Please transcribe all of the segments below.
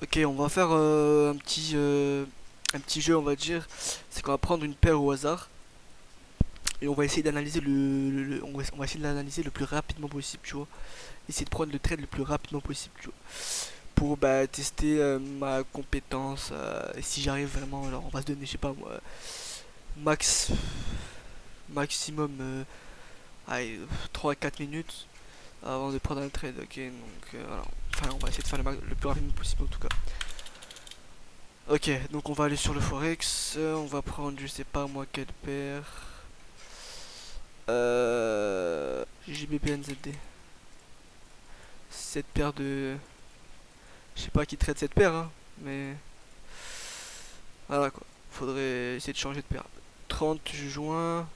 Ok, on va faire un petit jeu, on va dire. C'est qu'on va prendre une paire au hasard et on va essayer d'analyser on va essayer de l'analyser le plus rapidement possible, tu vois. Essayer de prendre le trade le plus rapidement possible, tu vois. Pour tester ma compétence. Et si j'arrive vraiment, alors on va se donner, je sais pas moi, max, maximum allez, 3 à 4 minutes avant de prendre un trade, ok. Donc voilà. Enfin, on va essayer de faire le plus rapidement possible en tout cas. Ok, donc on va aller sur le Forex. On va prendre, je sais pas moi, quelle paire. JBPNZD. Cette paire de. Je sais pas qui traite cette paire, hein, mais. Voilà quoi. Faudrait essayer de changer de paire. 30 juin.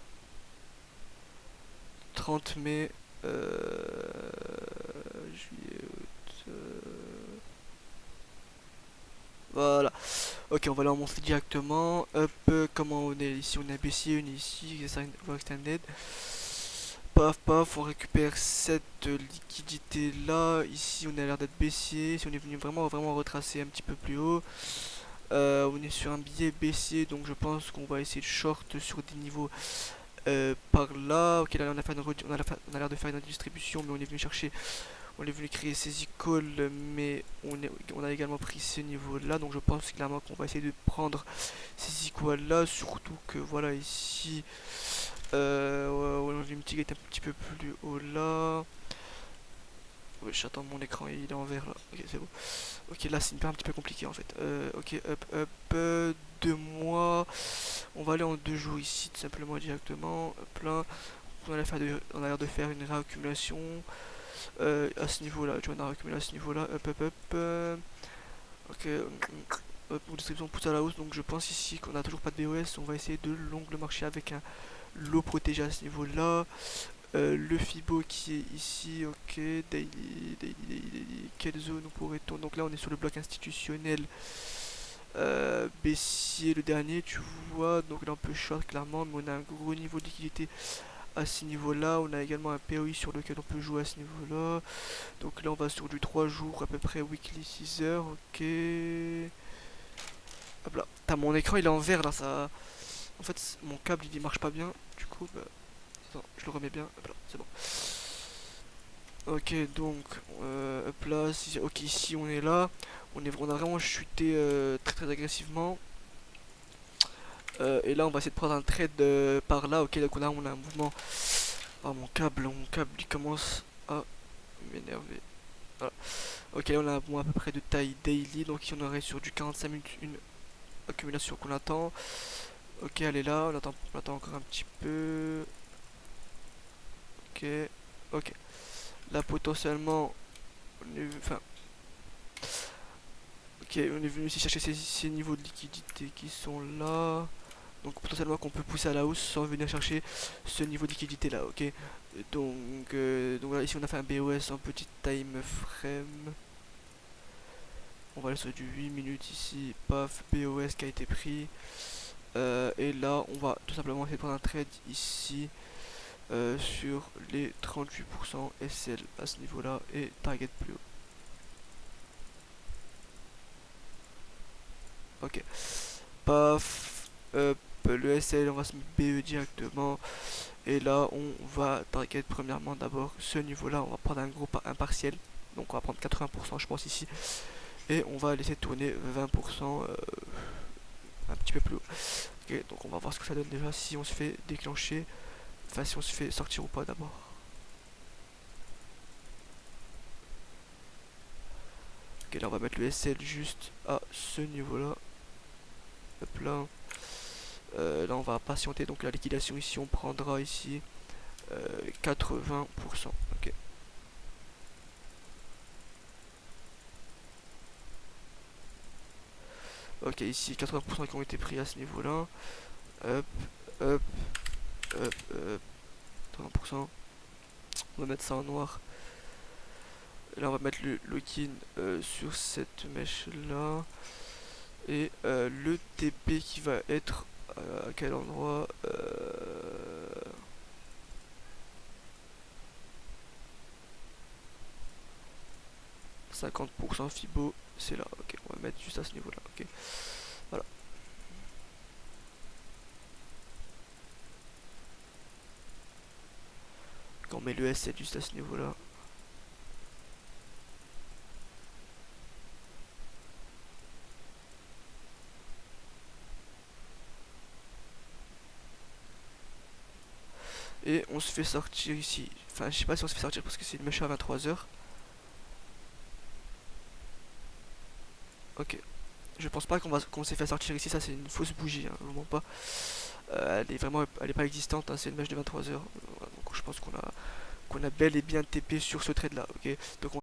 30 mai. Juillet, août. Voilà. Ok, on va aller en monthly directement. Hop, comment on est ici? On est baissier, on est ici. Extended. Paf paf, on récupère cette liquidité là. Ici on a l'air d'être baissier. Si on est venu vraiment retracer un petit peu plus haut, on est sur un billet baissier, donc je pense qu'on va essayer de short sur des niveaux par là. Ok, là on a, fait on a l'air de faire une distribution, mais on est venu chercher, on est venu créer ces icônes, mais on a également pris ce niveau là, donc je pense clairement qu'on va essayer de prendre ces icônes là, surtout que voilà ici. Ouais, on a une petite un petit peu plus haut là. Ouais, j'attends mon écran, il est en vert là. Ok, c'est bon. Ok, là c'est une paire un petit peu compliqué en fait. Ok, hop, 2 mois. On va aller en 2 jours ici, tout simplement directement. Hop là. On a l'air de faire une réaccumulation à ce niveau là. Tu vois, on a réaccumulé à ce niveau là. Hop. Ok, hop, mon distribution pousse à la hausse. Donc je pense ici qu'on a toujours pas de BOS. On va essayer de long le marché avec un lot protégé à ce niveau là. Le Fibo qui est ici, ok, daily. Quelle zone pourrait-on? Donc là on est sur le bloc institutionnel baissier, le dernier, tu vois, donc là on peut short clairement, mais on a un gros niveau de liquidité à ce niveau-là. On a également un POI sur lequel on peut jouer à ce niveau-là. Donc là on va sur du 3 jours, à peu près weekly 6 heures, ok. Hop là, t'as mon écran il est en vert là, ça... En fait mon câble il marche pas bien, du coup, bah, attends, je le remets bien, hop là, c'est bon. Ok, donc, hop là, ok, ici on est là, on a vraiment chuté très agressivement. Et là, on va essayer de prendre un trade par là. Ok, donc là, on a un mouvement. Oh, mon câble, il commence à m'énerver. Voilà. Ok, là, on a un mouvement à peu près de taille daily. Donc, ici, on aurait sur du 45 minutes une accumulation qu'on attend. Ok, elle est là, on attend encore un petit peu. Ok, ok. Là, potentiellement, enfin, ok, on est venu ici chercher ces niveaux de liquidité qui sont là. Donc potentiellement qu'on peut pousser à la hausse sans venir chercher ce niveau de liquidité là, ok. Donc voilà, ici on a fait un BOS en petit time frame. On va aller sur du 8 minutes ici, paf, BOS qui a été pris. Et là on va tout simplement essayer de prendre un trade ici sur les 38% SL à ce niveau là et target plus haut. Ok, paf, le SL on va se mettre BE directement. Et là, on va target premièrement d'abord ce niveau-là. On va prendre un partiel. Donc on va prendre 80% je pense ici. Et on va laisser tourner 20% un petit peu plus haut. Ok, donc on va voir ce que ça donne déjà si on se fait déclencher. Enfin si on se fait sortir ou pas d'abord. Ok, là on va mettre le SL juste à ce niveau-là. Hop là. Là on va patienter. Donc la liquidation ici on prendra ici 80%. Ok. Ok, ici 80% qui ont été pris à ce niveau-là. Hop, hop, hop. 30%. On va mettre ça en noir. Et là, on va mettre le lock-in sur cette mèche là. Et le TP qui va être à quel endroit 50% Fibo. c'est là, ok, on va mettre juste à ce niveau là, ok, voilà. Quand on met le S7 juste à ce niveau là. Et on se fait sortir ici. Enfin, je sais pas si on se fait sortir parce que c'est une mèche à 23h. Ok. Je pense pas qu'on s'est fait sortir ici, ça c'est une fausse bougie, hein, vraiment pas. Elle est pas existante, hein, c'est une mèche de 23h. Donc je pense qu'on a bel et bien TP sur ce trade là, ok. Donc